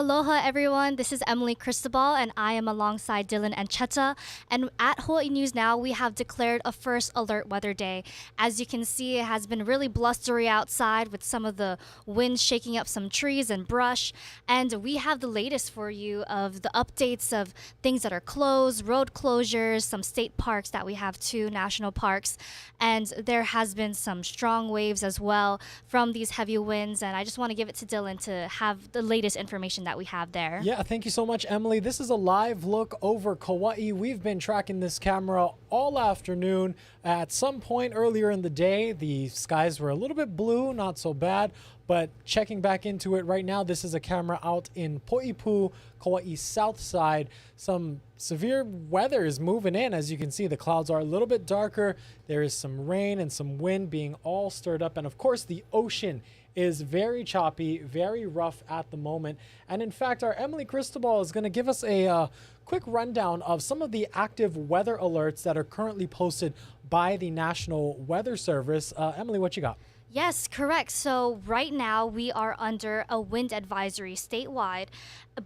Aloha, everyone. This is Emily Cristobal, and I am alongside Dylan and Cheta. And at Hawaii News Now, we have declared a first alert weather day. As you can see, it has been really blustery outside with some of the winds shaking up some trees and brush. And we have the latest for you of the updates of things that are closed, road closures, some state parks that we have too, national parks. And there has been some strong waves as well from these heavy winds. And I just want to give it to Dylan to have the latest information that we have there. Yeah, thank you so much, Emily. This is a live look over Kauai. We've been tracking this camera all afternoon. At some point earlier in the day, the skies were a little bit blue, not so bad. But checking back into it right now, this is a camera out in Poipu, Kauai's south side. Some severe weather is moving in. As you can see, the clouds are a little bit darker. There is some rain and some wind being all stirred up. And of course, the ocean is very choppy, very rough at the moment. And in fact, our Emily Cristobal is going to give us a quick rundown of some of the active weather alerts that are currently posted by the National Weather Service. Emily, what you got? Yes, correct. So right now we are under a wind advisory statewide,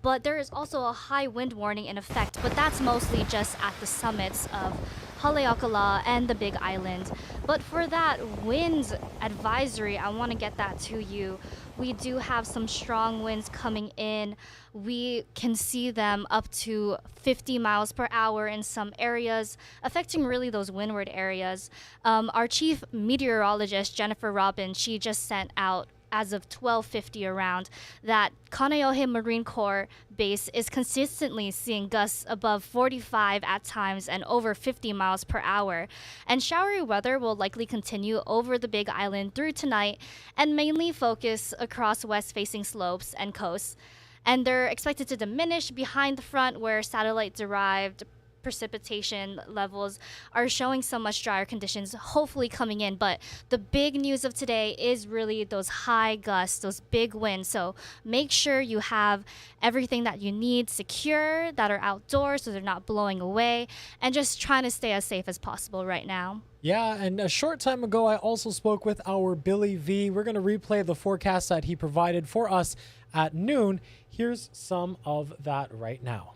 but there is also a high wind warning in effect, but that's mostly just at the summits of Haleakala and the Big Island. But for that wind advisory, I want to get that to you. We do have some strong winds coming in. We can see them up to 50 miles per hour in some areas, affecting really those windward areas. Our chief meteorologist, Jennifer Robin, she just sent out as of 12:50 around that Kaneohe Marine Corps base is consistently seeing gusts above 45 at times and over 50 miles per hour. And showery weather will likely continue over the Big Island through tonight and mainly focus across west-facing slopes and coasts. And they're expected to diminish behind the front where satellite-derived precipitation levels are showing so much drier conditions hopefully coming in. But the big news of today is really those high gusts, those big winds. So make sure you have everything that you need secure, that are outdoors so they're not blowing away, and just trying to stay as safe as possible right now. Yeah, and a short time ago, I also spoke with our Billy V. We're going to replay the forecast that he provided for us at noon. Here's some of that right now.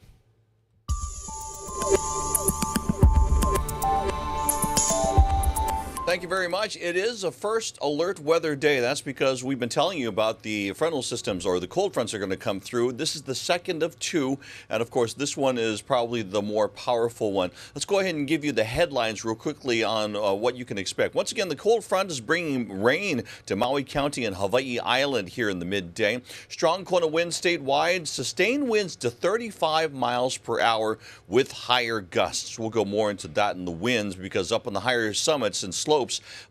Thank you very much. It is a first alert weather day. That's because we've been telling you about the frontal systems, or the cold fronts are going to come through. This is the second of two. And of course, this one is probably the more powerful one. Let's go ahead and give you the headlines real quickly on what you can expect. Once again, the cold front is bringing rain to Maui County and Hawaii Island here in the midday. Strong Kona winds statewide, sustained winds to 35 miles per hour with higher gusts. We'll go more into that in the winds because up on the higher summits and slopes,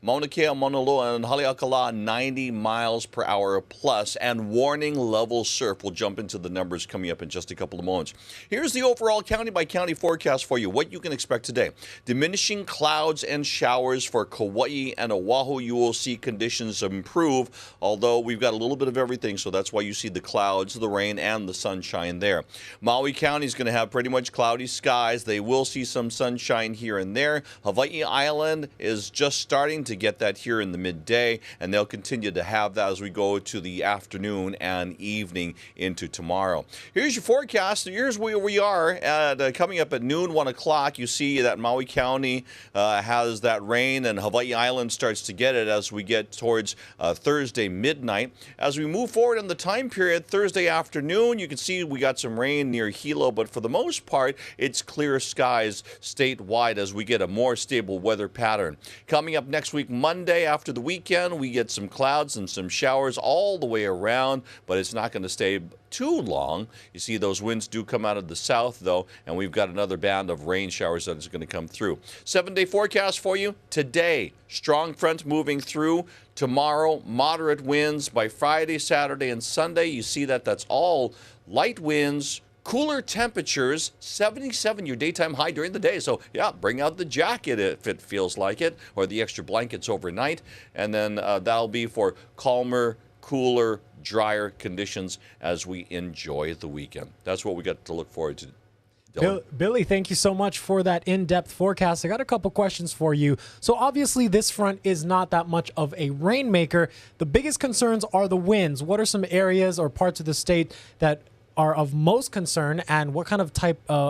Mauna Kea, Mauna Loa, and Haleakala, 90 miles per hour plus, and warning level surf. We'll jump into the numbers coming up in just a couple of moments. Here's the overall county-by-county forecast for you, what you can expect today. Diminishing clouds and showers for Kauai and Oahu. You will see conditions improve, although we've got a little bit of everything, so that's why you see the clouds, the rain, and the sunshine there. Maui County is going to have pretty much cloudy skies. They will see some sunshine here and there. Hawaii Island is just starting to get that here in the midday, and they'll continue to have that as we go to the afternoon and evening into tomorrow. Here's your forecast. Here's where we are at coming up at noon, 1 o'clock. You see that Maui County has that rain, and Hawaii Island starts to get it as we get towards Thursday midnight. As we move forward in the time period, Thursday afternoon, you can see we got some rain near Hilo, but for the most part, it's clear skies statewide as we get a more stable weather pattern. Coming up next week, Monday after the weekend, we get some clouds and some showers all the way around, but it's not going to stay too long. You see those winds do come out of the south, though, and we've got another band of rain showers that is going to come through. 7-day forecast for you today. Strong front moving through. Tomorrow, moderate winds. By Friday, Saturday, and Sunday, you see that that's all light winds. Cooler temperatures, 77 your daytime high during the day. So, yeah, bring out the jacket if it feels like it, or the extra blankets overnight. And then that'll be for calmer, cooler, drier conditions as we enjoy the weekend. That's what we got to look forward to. Billy, thank you so much for that in-depth forecast. I got a couple questions for you. So obviously this front is not that much of a rainmaker. The biggest concerns are the winds. What are some areas or parts of the state that are of most concern, and what kind of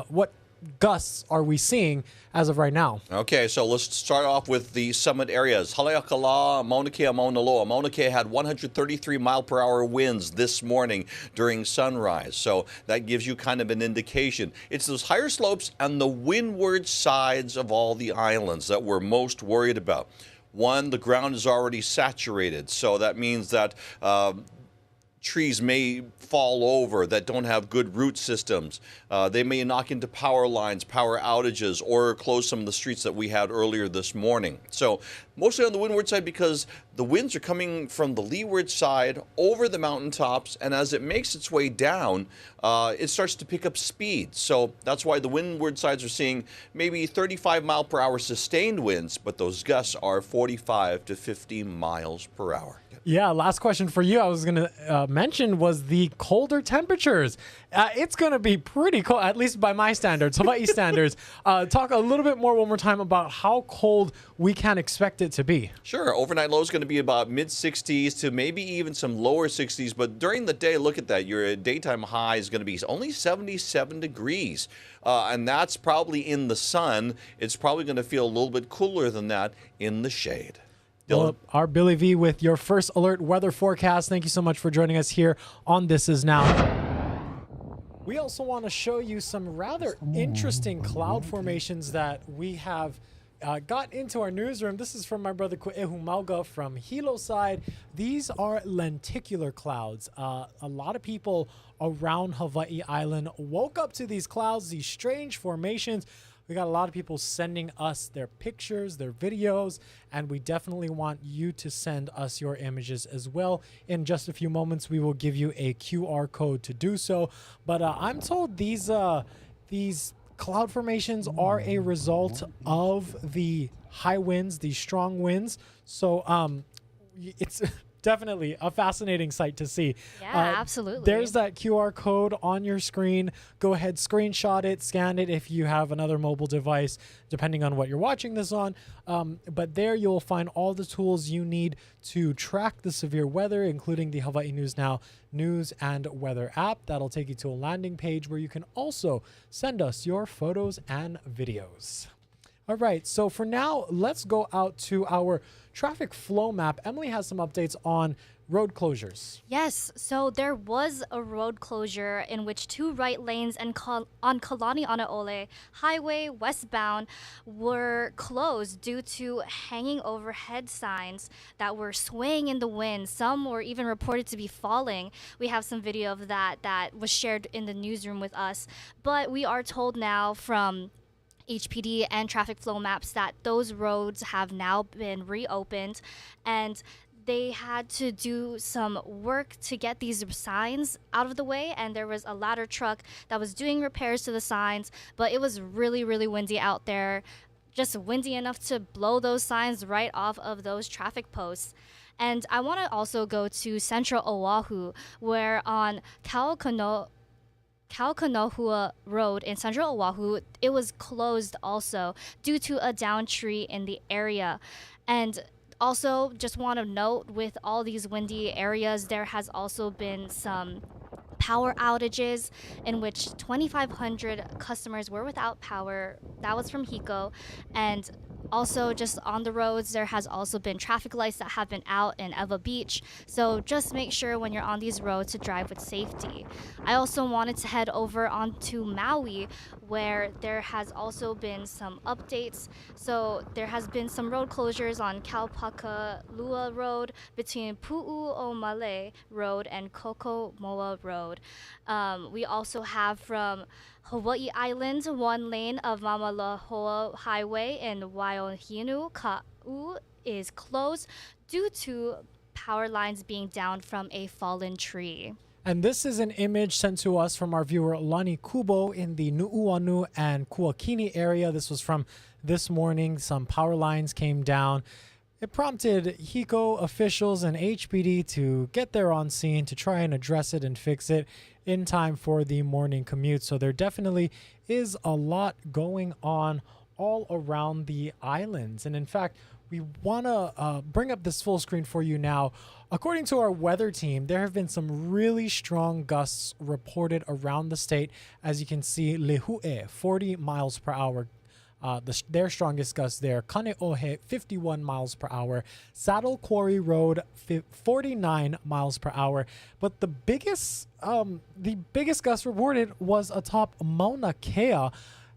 what gusts are we seeing as of right now? Okay, so let's start off with the summit areas. Haleakala, Mauna Kea, Mauna Loa. Mauna Kea had 133 mile per hour winds this morning during sunrise. So that gives you kind of an indication. It's those higher slopes and the windward sides of all the islands that we're most worried about. One, the ground is already saturated, so that means that trees may fall over that don't have good root systems. They may knock into power lines, power outages, or close some of the streets that we had earlier this morning. So mostly on the windward side because the winds are coming from the leeward side over the mountaintops, and as it makes its way down, it starts to pick up speed. So that's why the windward sides are seeing maybe 35 mile per hour sustained winds, but those gusts are 45 to 50 miles per hour. Yeah, last question for you I was going to mention was the colder temperatures. It's going to be pretty cold, at least by my standards, Hawaii standards. Talk a little bit more one more time about how cold we can expect it to be. Sure. Overnight low is going to be about mid-60s to maybe even some lower 60s. But during the day, look at that. Your daytime high is going to be only 77 degrees. And that's probably in the sun. It's probably going to feel a little bit cooler than that in the shade. Well, our Billy V with your first alert weather forecast. Thank you so much for joining us here on This Is Now. We also want to show you some rather interesting cloud formations that we have got into our newsroom. This is from my brother Ku'ehu Mauga from Hilo side. These are lenticular clouds. A lot of people around Hawaii Island woke up to these clouds, these strange formations. We got a lot of people sending us their pictures, their videos, and we definitely want you to send us your images as well. In just a few moments, we will give you a QR code to do so. But I'm told these cloud formations are a result of the high winds, these strong winds. So it's definitely a fascinating sight to see. Yeah, absolutely. There's that QR code on your screen. Go ahead, screenshot it, scan it if you have another mobile device, depending on what you're watching this on. But there you'll find all the tools you need to track the severe weather, including the Hawaii News Now news and weather app. That'll take you to a landing page where you can also send us your photos and videos. All right, so for now, let's go out to our traffic flow map. Emily has some updates on road closures. Yes, so there was a road closure in which two right lanes and on Kalani Anaole Highway westbound were closed due to hanging overhead signs that were swaying in the wind. Some were even reported to be falling. We have some video of that was shared in the newsroom with us. But we are told now from HPD and traffic flow maps that those roads have now been reopened, and they had to do some work to get these signs out of the way, and there was a ladder truck that was doing repairs to the signs, but it was really, really windy out there, just windy enough to blow those signs right off of those traffic posts. And I want to also go to Central Oahu, where on Kaukanohua Road in Central Oahu, it was closed also due to a downed tree in the area. And also, just want to note, with all these windy areas, there has also been some power outages in which 2,500 customers were without power. That was from HECO. And also, just on the roads, there has also been traffic lights that have been out in Eva Beach. So just make sure when you're on these roads to drive with safety. I also wanted to head over onto Maui, where there has also been some updates. So there has been some road closures on Kaupakalua Road between Pu'u'omale Road and Kokomoa Road. We also have from Hawaii Island, one lane of Mamalahoa Highway in Waiohinu Ka'u is closed due to power lines being down from a fallen tree. And this is an image sent to us from our viewer Lani Kubo in the Nu'uanu and Kuakini area. This was from this morning. Some power lines came down. It prompted HECO officials and HPD to get there on scene to try and address it and fix it in time for the morning commute. So there definitely is a lot going on all around the islands. And in fact, we want to bring up this full screen for you now. According to our weather team, there have been some really strong gusts reported around the state. As you can see, Lehue, 40 miles per hour. Their strongest gust there. Kaneohe, 51 miles per hour. Saddle Quarry Road, 49 miles per hour. But the biggest gust reported was atop Mauna Kea,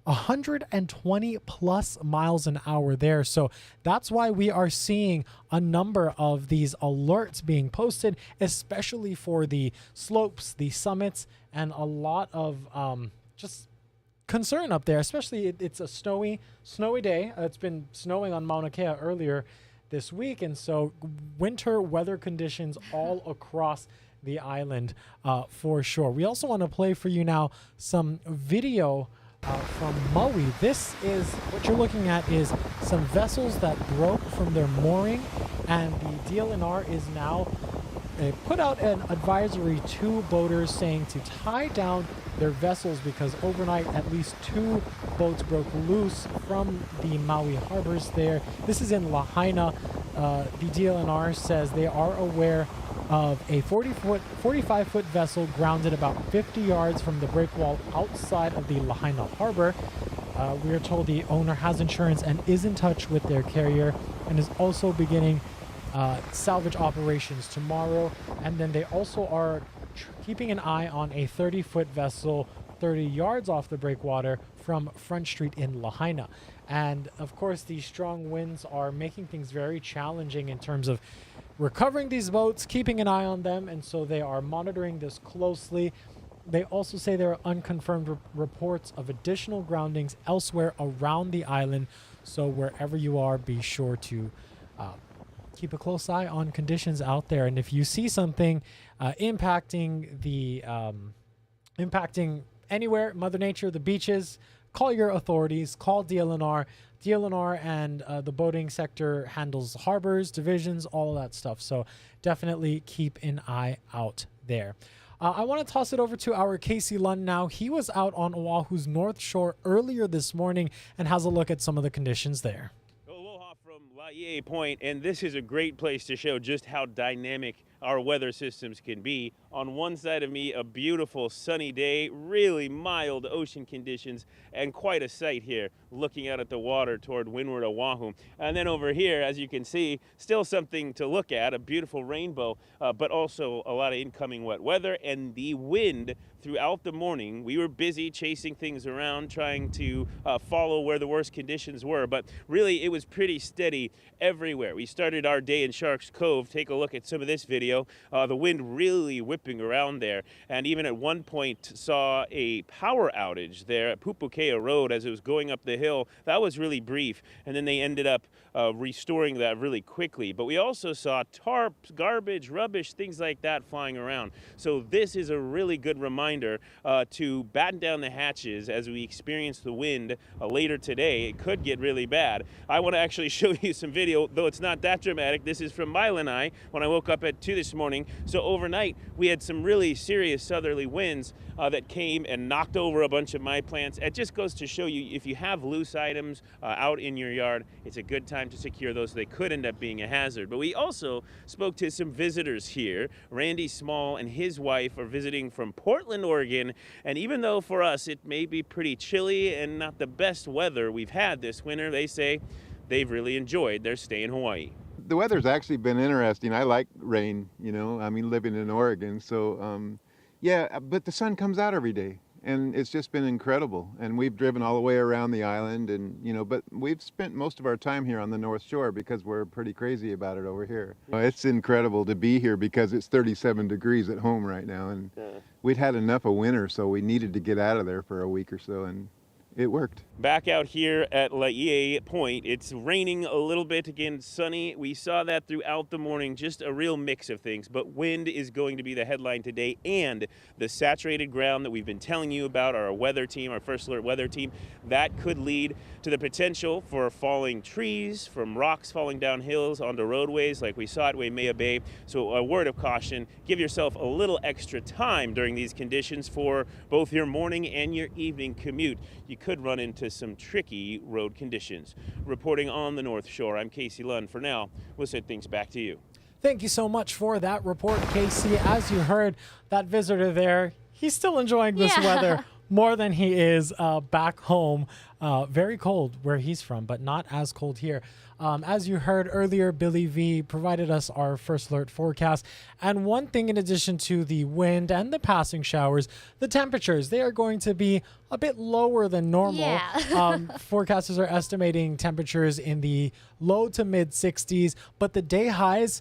120 plus miles an hour there. So that's why we are seeing a number of these alerts being posted, especially for the slopes, the summits, and a lot of just concern up there, especially it's a snowy day. It's been snowing on Mauna Kea earlier this week, and so winter weather conditions all across the island for sure. We also want to play for you now some video from Maui. This is what you're looking at, is some vessels that broke from their mooring, and the DLNR is now put out an advisory to boaters saying to tie down their vessels because overnight at least 2 boats broke loose from the Maui harbors there. This is in Lahaina. The DLNR says they are aware of a 45-foot vessel grounded about 50 yards from the breakwall outside of the Lahaina harbor. We are told the owner has insurance and is in touch with their carrier and is also beginning salvage operations tomorrow. And then they also are keeping an eye on a 30-foot vessel 30 yards off the breakwater from Front Street in Lahaina. And of course, these strong winds are making things very challenging in terms of recovering these boats, keeping an eye on them, and so they are monitoring this closely. They also say there are unconfirmed reports of additional groundings elsewhere around the island. So wherever you are, be sure to keep a close eye on conditions out there. And if you see something impacting anywhere, Mother Nature, the beaches, call your authorities, call DLNR. DLNR and the boating sector handles harbors, divisions, all of that stuff. So definitely keep an eye out there. I want to toss it over to our Casey Lund now. He was out on Oahu's North Shore earlier this morning and has a look at some of the conditions there. Aloha from Laie Point, and this is a great place to show just how dynamic our weather systems can be. On one side of me, a beautiful sunny day, really mild ocean conditions, and quite a sight here, looking out at the water toward windward Oahu. And then over here, as you can see, still something to look at, a beautiful rainbow, but also a lot of incoming wet weather and the wind throughout the morning. We were busy chasing things around, trying to follow where the worst conditions were, but really it was pretty steady everywhere. We started our day in Sharks Cove. Take a look at some of this video. The wind really whipping around there, and even at one point saw a power outage there at Pupukea Road as it was going up the hill. That was really brief, and then they ended up restoring that really quickly. But we also saw tarps, garbage, rubbish, things like that flying around. So this is a really good reminder to batten down the hatches as we experience the wind later today. It could get really bad. I want to actually show you some video, though it's not that dramatic. This is from Mile and I when I woke up at 2 this morning. So overnight we had some really serious southerly winds that came and knocked over a bunch of my plants. It just goes to show you, if you have loose items out in your yard, it's a good time to secure those. They could end up being a hazard. But we also spoke to some visitors here. Randy Small and his wife are visiting from Portland, Oregon, and even though for us it may be pretty chilly and not the best weather we've had this winter, they say they've really enjoyed their stay in Hawaii. The weather's actually been interesting. I like rain, you know, I mean, living in Oregon. So, yeah, but the sun comes out every day and it's just been incredible. And we've driven all the way around the island and, you know, but we've spent most of our time here on the North Shore because we're pretty crazy about it over here. It's incredible to be here because it's 37 degrees at home right now. And we'd had enough of winter, so we needed to get out of there for a week or so. And it worked. Back out here at Laie Point, it's raining a little bit, again sunny. We saw that throughout the morning, just a real mix of things, but wind is going to be the headline today, and the saturated ground that we've been telling you about, our weather team, our first alert weather team, that could lead to the potential for falling trees, from rocks falling down hills onto roadways like we saw at Waimea Bay. So a word of caution, give yourself a little extra time during these conditions for both your morning and your evening commute. You could run into to some tricky road conditions. Reporting on the North Shore, I'm Casey Lund. For now, we'll send things back to you. Thank you so much for that report, Casey. As you heard, that visitor there, he's still enjoying this weather more than he is back home. Very cold where he's from, but not as cold here. As you heard earlier, Billy V provided us our first alert forecast. And one thing in addition to the wind and the passing showers, the temperatures, they are going to be a bit lower than normal. Forecasters are estimating temperatures in the low to mid 60s, but the day highs,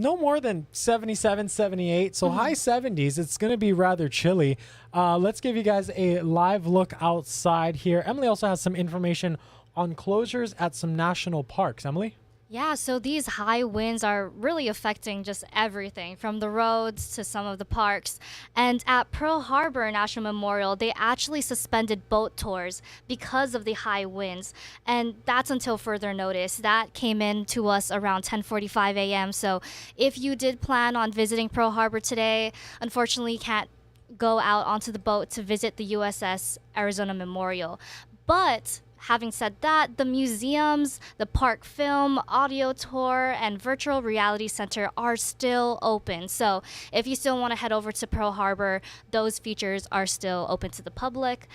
no more than 77, 78. So high 70s. It's going to be rather chilly. Let's give you guys a live look outside here. Emily also has some information on closures at some national parks. Emily? Yeah, so these high winds are really affecting just everything from the roads to some of the parks. And at Pearl Harbor National Memorial, they actually suspended boat tours because of the high winds. And that's until further notice. That came in to us around 10:45 a.m. So if you did plan on visiting Pearl Harbor today, unfortunately you can't go out onto the boat to visit the USS Arizona Memorial. But having said that, the museums, the park film, audio tour, and virtual reality center are still open. So if you still want to head over to Pearl Harbor, those features are still open to the public.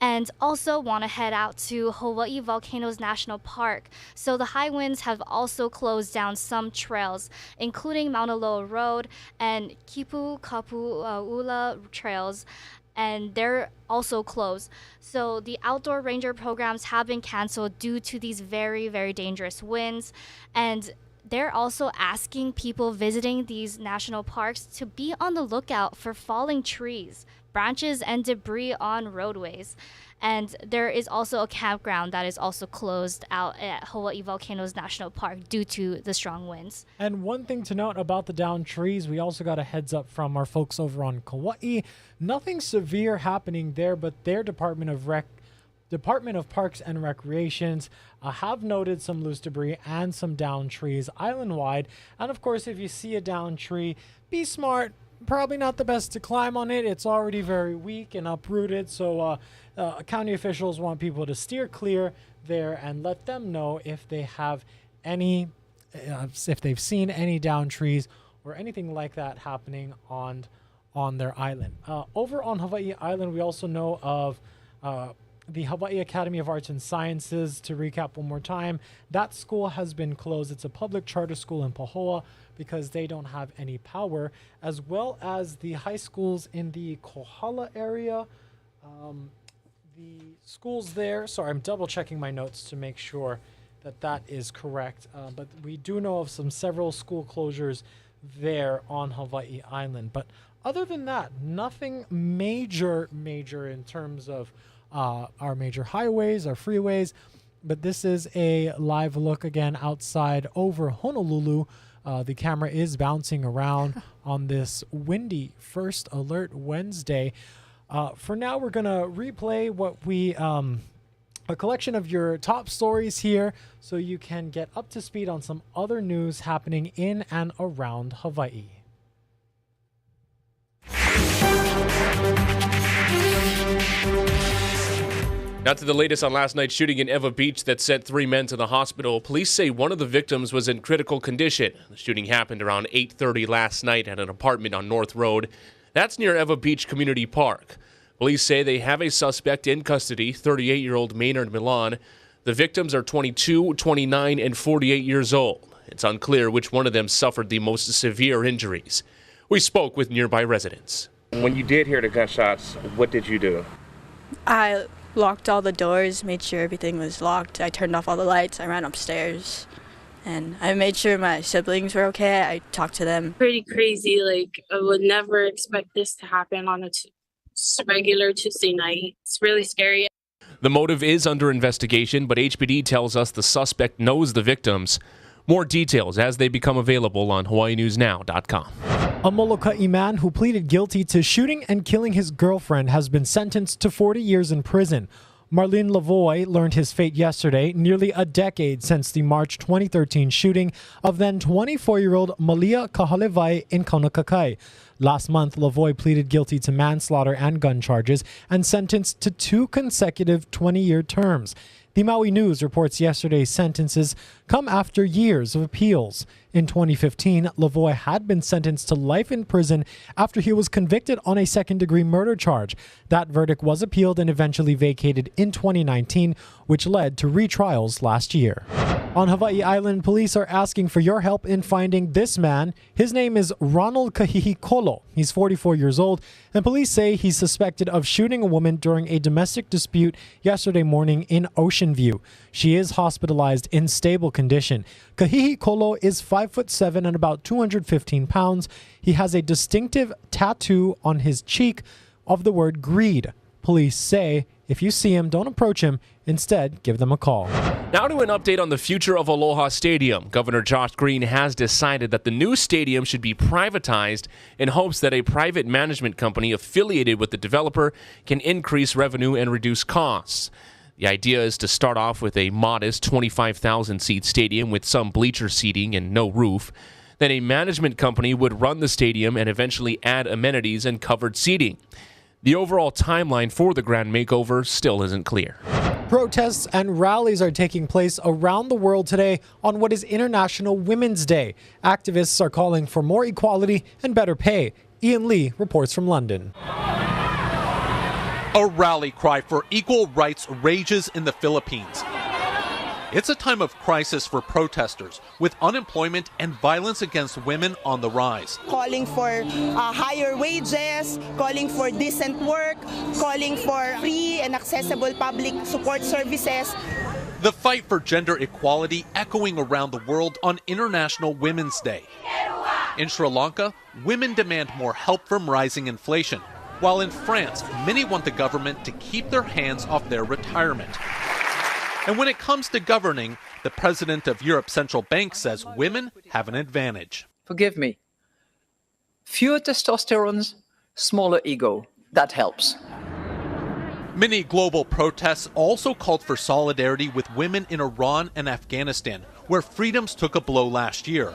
And also want to head out to Hawaii Volcanoes National Park. So the high winds have also closed down some trails, including Mauna Loa Road and Kipu Kapu'ula trails, and they're also closed. So the outdoor ranger programs have been canceled due to these very, very dangerous winds. And they're also asking people visiting these national parks to be on the lookout for falling trees, branches, and debris on roadways. And there is also a campground that is also closed out at Hawaii Volcanoes National Park due to the strong winds. And one thing to note about the downed trees, we also got a heads up from our folks over on Kauai. Nothing severe happening there, but their Department of Parks and Recreations have noted some loose debris and some downed trees island-wide. And of course, if you see a downed tree, be smart. Probably not the best to climb on it. It's already very weak and uprooted. So county officials want people to steer clear there and let them know if they have any, if they've seen any downed trees or anything like that happening on their island. Over on Hawaii Island, we also know of the Hawaii Academy of Arts and Sciences. To recap one more time, that school has been closed. It's a public charter school in Pahoa because they don't have any power, as well as the high schools in the Kohala area. The schools there, sorry, I'm double checking my notes to make sure that that is correct. But we do know of several school closures there on Hawaii Island. But other than that, nothing major in terms of our major highways, our freeways. But this is a live look again outside over Honolulu. The camera is bouncing around on this windy First Alert Wednesday. For now, we're going to replay what we, a collection of your top stories here so you can get up to speed on some other news happening in and around Hawaii. Now to the latest on last night's shooting in Ewa Beach that sent 3 men to the hospital. Police say one of the victims was in critical condition. The shooting happened around 8:30 last night at an apartment on North Road. That's near Ewa Beach Community Park. Police say they have a suspect in custody, 38-year-old Maynard Milan. The victims are 22, 29, and 48 years old. It's unclear which one of them suffered the most severe injuries. We spoke with nearby residents. When you did hear the gunshots, what did you do? I locked all the doors, made sure everything was locked. I turned off all the lights. I ran upstairs, and I made sure my siblings were okay. I talked to them. Pretty crazy. Like, I would never expect this to happen on a regular Tuesday night. It's really scary. The motive is under investigation, but HPD tells us the suspect knows the victims. More details as they become available on HawaiiNewsNow.com. A Moloka'i man who pleaded guilty to shooting and killing his girlfriend has been sentenced to 40 years in prison. Marlene Lavoie learned his fate yesterday, nearly a decade since the March 2013 shooting of then 24-year-old Malia Kahalewai in Kaunakakai. Last month, Lavoie pleaded guilty to manslaughter and gun charges and sentenced to 2 consecutive 20-year terms. The Maui News reports yesterday's sentences come after years of appeals. In 2015, Lavoie had been sentenced to life in prison after he was convicted on a second-degree murder charge. That verdict was appealed and eventually vacated in 2019, which led to retrials last year. On Hawaii Island, police are asking for your help in finding this man. His name is Ronald Kahihikolo. He's 44 years old, and police say he's suspected of shooting a woman during a domestic dispute yesterday morning in Ocean View. She is hospitalized in stable condition. Kahihikolo is 5'7" and about 215 pounds. He has a distinctive tattoo on his cheek of the word greed. Police say if you see him, don't approach him. Instead, give them a call. Now to an update on the future of Aloha Stadium. Governor Josh Green has decided that the new stadium should be privatized in hopes that a private management company affiliated with the developer can increase revenue and reduce costs. The idea is to start off with a modest 25,000-seat stadium with some bleacher seating and no roof. Then a management company would run the stadium and eventually add amenities and covered seating. The overall timeline for the grand makeover still isn't clear. Protests and rallies are taking place around the world today on what is International Women's Day. Activists are calling for more equality and better pay. Ian Lee reports from London. A rally cry for equal rights rages in the Philippines. It's a time of crisis for protesters, with unemployment and violence against women on the rise. Calling for higher wages, calling for decent work, calling for free and accessible public support services. The fight for gender equality echoing around the world on International Women's Day. In Sri Lanka, women demand more help from rising inflation, while in France, many want the government to keep their hands off their retirement. And when it comes to governing, the president of Europe's central bank says women have an advantage. Forgive me. Fewer testosterone, smaller ego. That helps. Many global protests also called for solidarity with women in Iran and Afghanistan, where freedoms took a blow last year.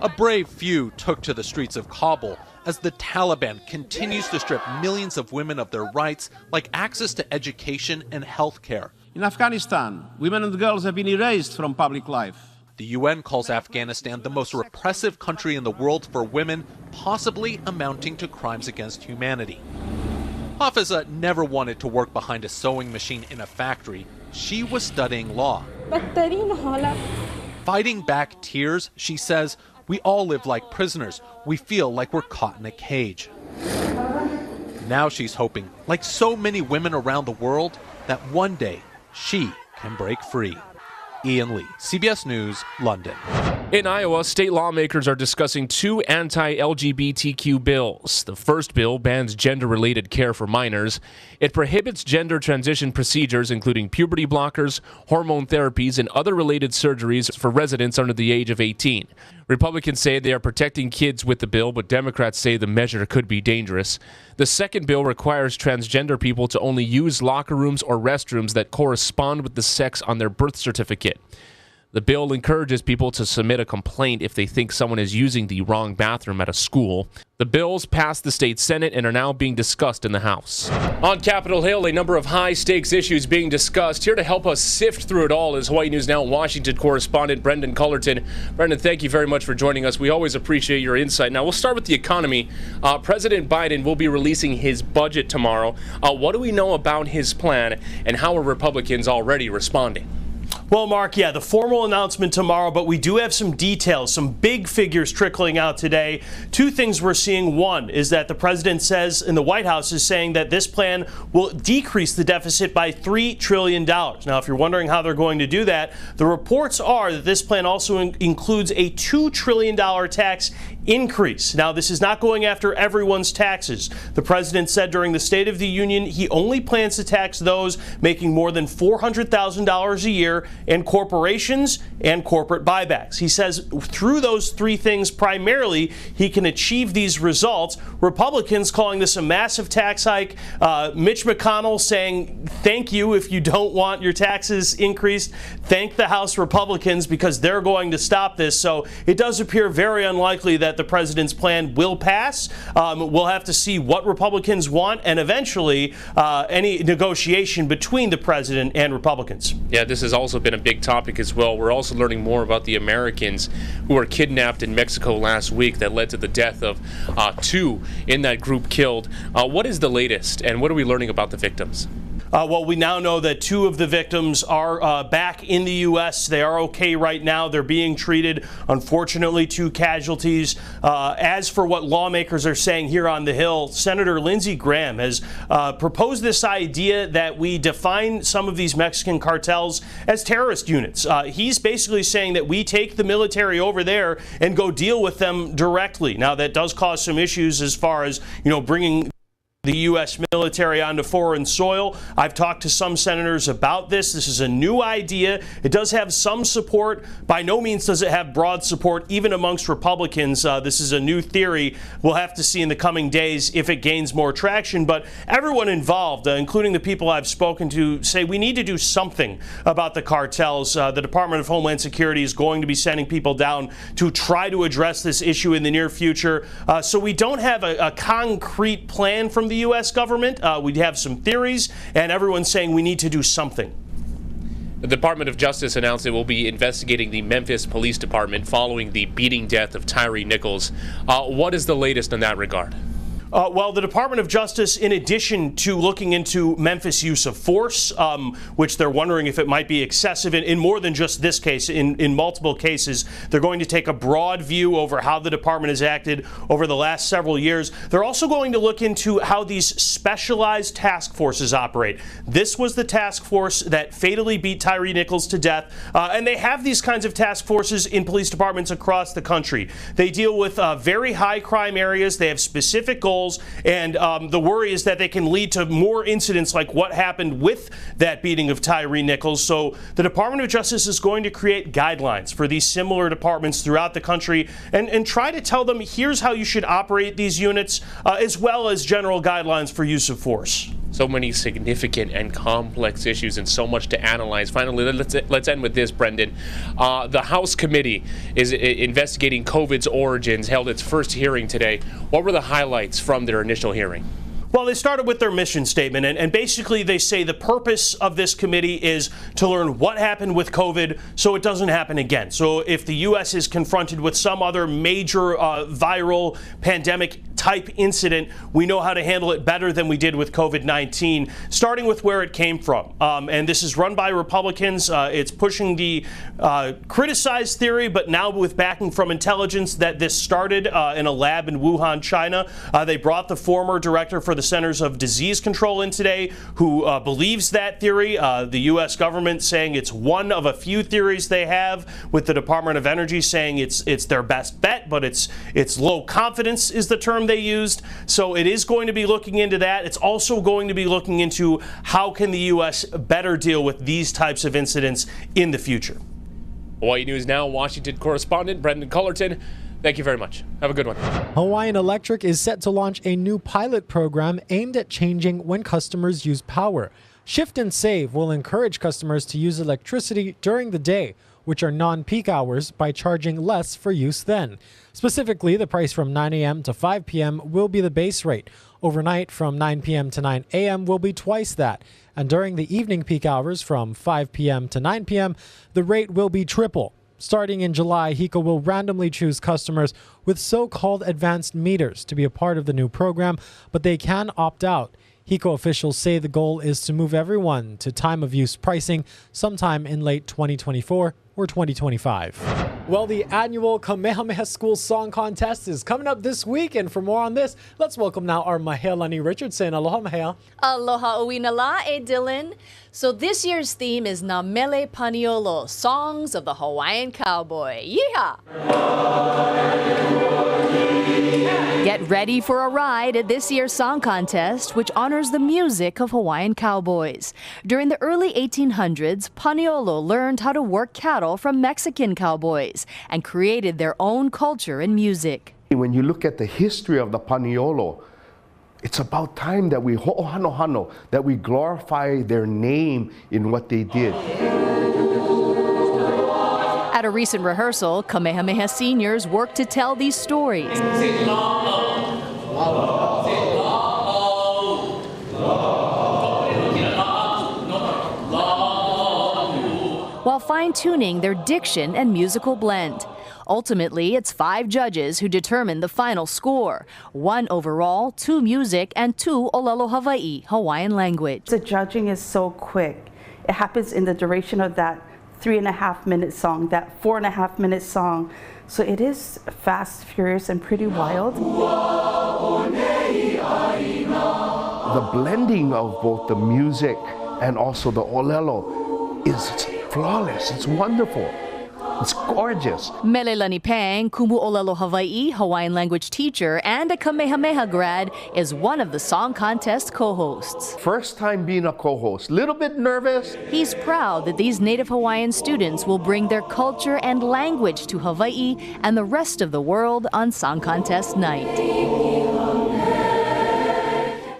A brave few took to the streets of Kabul as the Taliban continues to strip millions of women of their rights, like access to education and health care. In Afghanistan, women and girls have been erased from public life. The UN calls Afghanistan the most repressive country in the world for women, possibly amounting to crimes against humanity. Hafiza never wanted to work behind a sewing machine in a factory. She was studying law. Fighting back tears, she says, we all live like prisoners. We feel like we're caught in a cage. Now she's hoping, like so many women around the world, that one day she can break free. Ian Lee, CBS News, London. In Iowa, state lawmakers are discussing 2 anti-LGBTQ bills. The first bill bans gender-related care for minors. It prohibits gender transition procedures, including puberty blockers, hormone therapies, and other related surgeries for residents under the age of 18. Republicans say they are protecting kids with the bill, but Democrats say the measure could be dangerous. The second bill requires transgender people to only use locker rooms or restrooms that correspond with the sex on their birth certificate. The bill encourages people to submit a complaint if they think someone is using the wrong bathroom at a school. The bills passed the state Senate and are now being discussed in the House. On Capitol Hill, a number of high-stakes issues being discussed. Here to help us sift through it all is Hawaii News Now Washington correspondent Brendan Cullerton. Brendan, thank you very much for joining us. We always appreciate your insight. Now, we'll start with the economy. President Biden will be releasing his budget tomorrow. What do we know about his plan, and how are Republicans already responding? Well, Mark, the formal announcement tomorrow, but we do have some details, some big figures trickling out today. 2 things we're seeing. One is that the president says, in the White House is saying that this plan will decrease the deficit by $3 trillion. Now, if you're wondering how they're going to do that, the reports are that this plan also includes a $2 trillion tax increase. Now, this is not going after everyone's taxes. The president said during the State of the Union he only plans to tax those making more than $400,000 a year and corporations and corporate buybacks. He says through those three things primarily, he can achieve these results. Republicans calling this a massive tax hike. Mitch McConnell saying, thank you if you don't want your taxes increased. Thank the House Republicans because they're going to stop this. So it does appear very unlikely that the president's plan will pass. We'll have to see what Republicans want and eventually any negotiation between the president and Republicans. Yeah, this has also been a big topic as well. We're also learning more about the Americans who were kidnapped in Mexico last week that led to the death of 2 in that group killed. What is the latest, and what are we learning about the victims? Well, we now know that 2 of the victims are back in the U.S. They are okay right now. They're being treated. Unfortunately, 2 casualties. As for what lawmakers are saying here on the Hill, Senator Lindsey Graham has proposed this idea that we define some of these Mexican cartels as terrorist units. He's basically saying that we take the military over there and go deal with them directly. Now, that does cause some issues as far as, bringing the U.S. military onto foreign soil. I've talked to some senators about this. This is a new idea. It does have some support. By no means does it have broad support, even amongst Republicans. This is a new theory. We'll have to see in the coming days if it gains more traction. But everyone involved, including the people I've spoken to, say we need to do something about the cartels. The Department of Homeland Security is going to be sending people down to try to address this issue in the near future. So we don't have a concrete plan from the U.S. government. We have some theories, and everyone's saying we need to do something. The Department of Justice announced it will be investigating the Memphis Police Department following the beating death of Tyree Nichols. What is the latest in that regard? Well, the Department of Justice, in addition to looking into Memphis use of force, which they're wondering if it might be excessive in more than just this case, in multiple cases, they're going to take a broad view over how the department has acted over the last several years. They're also going to look into how these specialized task forces operate. This was the task force that fatally beat Tyree Nichols to death, and they have these kinds of task forces in police departments across the country. They deal with very high crime areas. They have specific goals. And the worry is that they can lead to more incidents like what happened with that beating of Tyree Nichols. So the Department of Justice is going to create guidelines for these similar departments throughout the country and try to tell them here's how you should operate these units, as well as general guidelines for use of force. So many significant and complex issues and so much to analyze. Finally, let's end with this, Brendan. The House committee is investigating COVID's origins, held its first hearing today. What were the highlights from their initial hearing? Well, they started with their mission statement, and basically they say the purpose of this committee is to learn what happened with COVID so it doesn't happen again. So if the U.S. is confronted with some other major viral pandemic type incident, we know how to handle it better than we did with COVID-19, starting with where it came from. And this is run by Republicans. It's pushing the criticized theory, but now with backing from intelligence that this started in a lab in Wuhan, China. They brought the former director for the Centers of Disease Control in today, who believes that theory. The U.S. government saying it's one of a few theories they have, with the Department of Energy saying it's their best bet, but it's low confidence is the term they used. So it is going to be looking into that. It's also going to be looking into how can the U.S. better deal with these types of incidents in the future. Hawaii News Now Washington correspondent Brendan Cullerton, thank you very much. Have a good one. Hawaiian Electric is set to launch a new pilot program aimed at changing when customers use power. Shift and Save will encourage customers to use electricity during the day, which are non-peak hours, by charging less for use then. Specifically, the price from 9 a.m. to 5 p.m. will be the base rate. Overnight, from 9 p.m. to 9 a.m. will be twice that. And during the evening peak hours from 5 p.m. to 9 p.m., the rate will be triple. Starting in July, HECO will randomly choose customers with so-called advanced meters to be a part of the new program, but they can opt out. HECO officials say the goal is to move everyone to time of use pricing sometime in late 2024 or 2025. Well, the annual Kamehameha School Song Contest is coming up this week, and for more on this, let's welcome now our Mahealani Richardson. Aloha, Mahea. Aloha uinala e Dylan. So this year's theme is Na Mele Paniolo, Songs of the Hawaiian Cowboy. Yeehaw! Get ready for a ride at this year's song contest, which honors the music of Hawaiian cowboys. During the early 1800s, Paniolo learned how to work cattle from Mexican cowboys and created their own culture and music. When you look at the history of the Paniolo, it's about time that we ho'ohanohano, that we glorify their name in what they did. At a recent rehearsal, Kamehameha seniors worked to tell these stories. While fine-tuning their diction and musical blend. Ultimately, it's 5 judges who determine the final score. 1 overall, 2 music, and 2 Olelo Hawaii, Hawaiian language. The judging is so quick. It happens in the duration of that 3.5-minute song, that 4.5-minute song. So it is fast, furious, and pretty wild. The blending of both the music and also the olelo is flawless. It's wonderful. It's gorgeous. Melelani Pang, Kumu Olelo Hawaii, Hawaiian language teacher and a Kamehameha grad, is one of the song contest co-hosts. First time being a co-host, little bit nervous. He's proud that these Native Hawaiian students will bring their culture and language to Hawaii and the rest of the world on song contest night.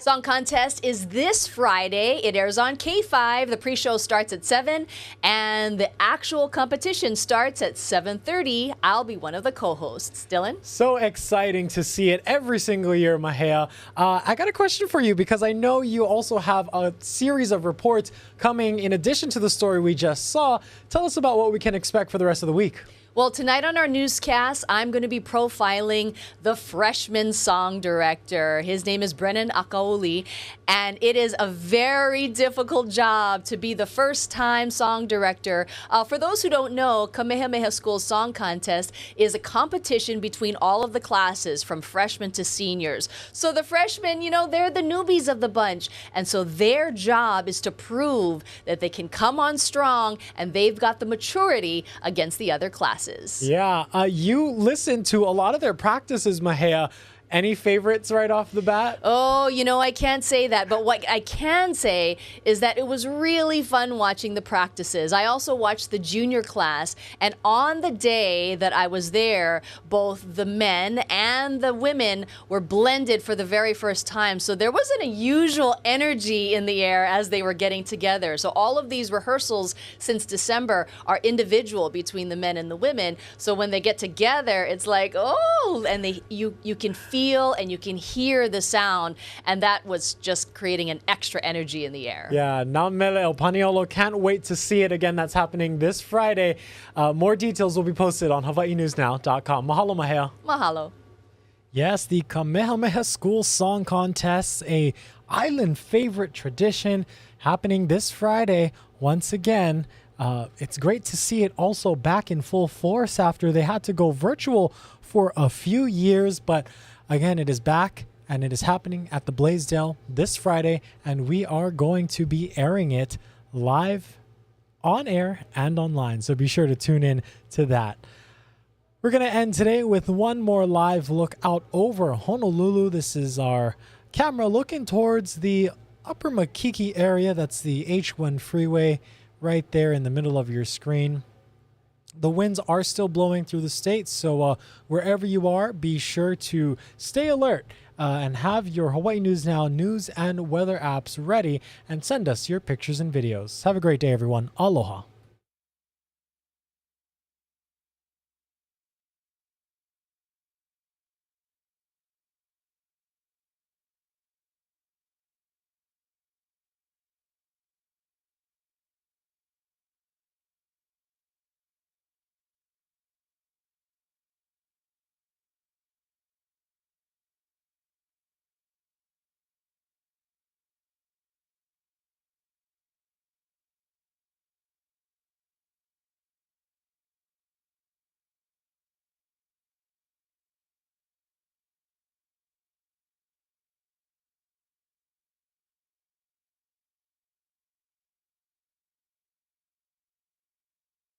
Song contest is this Friday. It airs on K5. The pre-show starts at 7 and the actual competition starts at 7:30. I'll be one of the co-hosts. Dylan? So exciting to see it every single year, Mahea. I got a question for you because I know you also have a series of reports coming in addition to the story we just saw. Tell us about what we can expect for the rest of the week. Well, tonight on our newscast, I'm going to be profiling the freshman song director. His name is Brennan Akaoli, and it is a very difficult job to be the first-time song director. For those who don't know, Kamehameha School's Song Contest is a competition between all of the classes from freshmen to seniors. So the freshmen, you know, they're the newbies of the bunch, and so their job is to prove that they can come on strong and they've got the maturity against the other classes. Yeah, you listened to a lot of their practices, Mahea. Any favorites right off the bat? Oh, you know, I can't say that. But what I can say is that it was really fun watching the practices. I also watched the junior class. And on the day that I was there, both the men and the women were blended for the very first time. So there wasn't a usual energy in the air as they were getting together. So all of these rehearsals since December are individual between the men and the women. So when they get together, it's like, oh, and you can feel and you can hear the sound, and that was just creating an extra energy in the air. Yeah, Namele Paniolo, can't wait to see it again. That's happening this Friday. More details will be posted on hawaiinewsnow.com. Mahalo, Mahea. Mahalo. Yes, the Kamehameha School Song Contest, a island favorite tradition, happening this Friday once again. It's great to see it also back in full force after they had to go virtual for a few years, but again, it is back and it is happening at the Blaisdell this Friday, and we are going to be airing it live on air and online. So be sure to tune in to that. We're going to end today with one more live look out over Honolulu. This is our camera looking towards the Upper Makiki area. That's the H1 freeway right there in the middle of your screen. The winds are still blowing through the state, so wherever you are, be sure to stay alert and have your Hawaii News Now news and weather apps ready, and send us your pictures and videos. Have a great day, everyone. Aloha.